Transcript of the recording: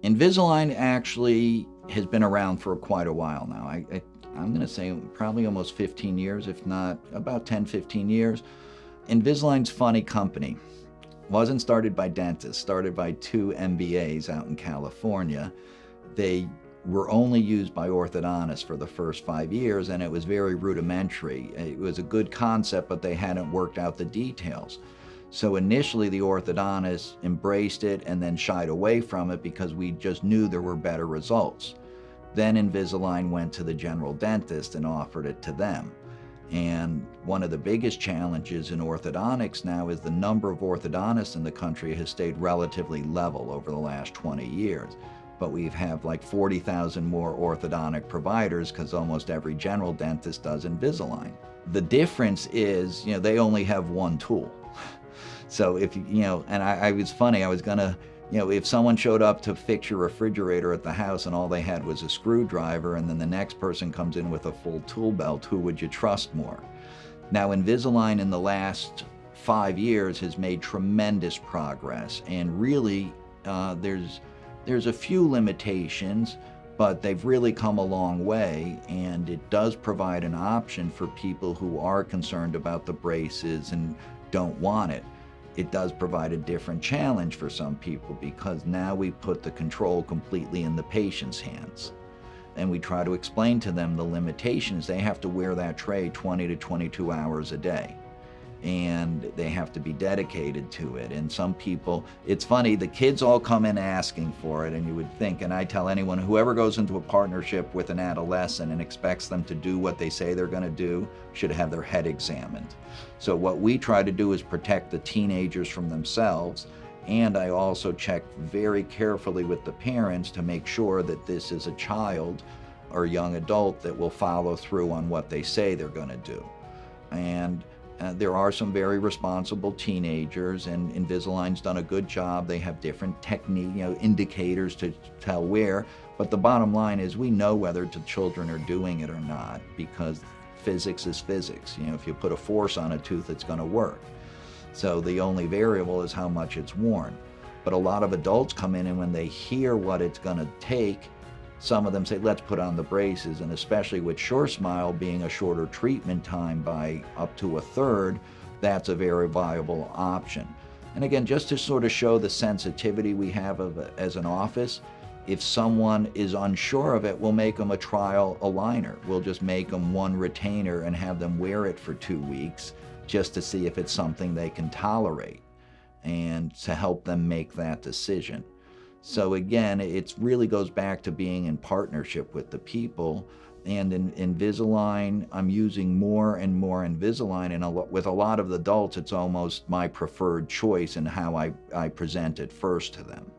Invisalign actually has been around for quite a while now. I'm going to say probably almost 15 years, if not about 10, 15 years. Invisalign's funny company. Wasn't started by dentists, started by two MBAs out in California. They were only used by orthodontists for the first 5 years, and it was very rudimentary. It was a good concept, but they hadn't worked out the details. So initially the orthodontists embraced it and then shied away from it because we just knew there were better results. Then Invisalign went to the general dentist and offered it to them. And one of the biggest challenges in orthodontics now is the number of orthodontists in the country has stayed relatively level over the last 20 years. But we have like 40,000 more orthodontic providers because almost every general dentist does Invisalign. The difference is, they only have one tool. So if and I was funny, I was gonna, if someone showed up to fix your refrigerator at the house and all they had was a screwdriver, and then the next person comes in with a full tool belt, who would you trust more? Now, Invisalign in the last 5 years has made tremendous progress, and really there's a few limitations, but they've really come a long way, and it does provide an option for people who are concerned about the braces and don't want it. It does provide a different challenge for some people because now we put the control completely in the patient's hands. And we try to explain to them the limitations. They have to wear that tray 20 to 22 hours a day. And they have to be dedicated to it. And some people, it's funny, the kids all come in asking for it, and you would think, and I tell anyone, whoever goes into a partnership with an adolescent and expects them to do what they say they're gonna do should have their head examined. So what we try to do is protect the teenagers from themselves, and I also check very carefully with the parents to make sure that this is a child or young adult that will follow through on what they say they're gonna do. And there are some very responsible teenagers, and Invisalign's done a good job. They have different technique, indicators to tell where, but the bottom line is we know whether the children are doing it or not, because physics is physics. If you put a force on a tooth, it's going to work. So the only variable is how much it's worn. But a lot of adults come in, and when they hear what it's going to take, some of them say, let's put on the braces, and especially with SureSmile being a shorter treatment time by up to a third, that's a very viable option. And again, just to sort of show the sensitivity we have as an office, if someone is unsure of it, we'll make them a trial aligner. We'll just make them one retainer and have them wear it for 2 weeks just to see if it's something they can tolerate and to help them make that decision. So again, it really goes back to being in partnership with the people. And in Invisalign, I'm using more and more Invisalign, and with a lot of the adults, it's almost my preferred choice in how I present it first to them.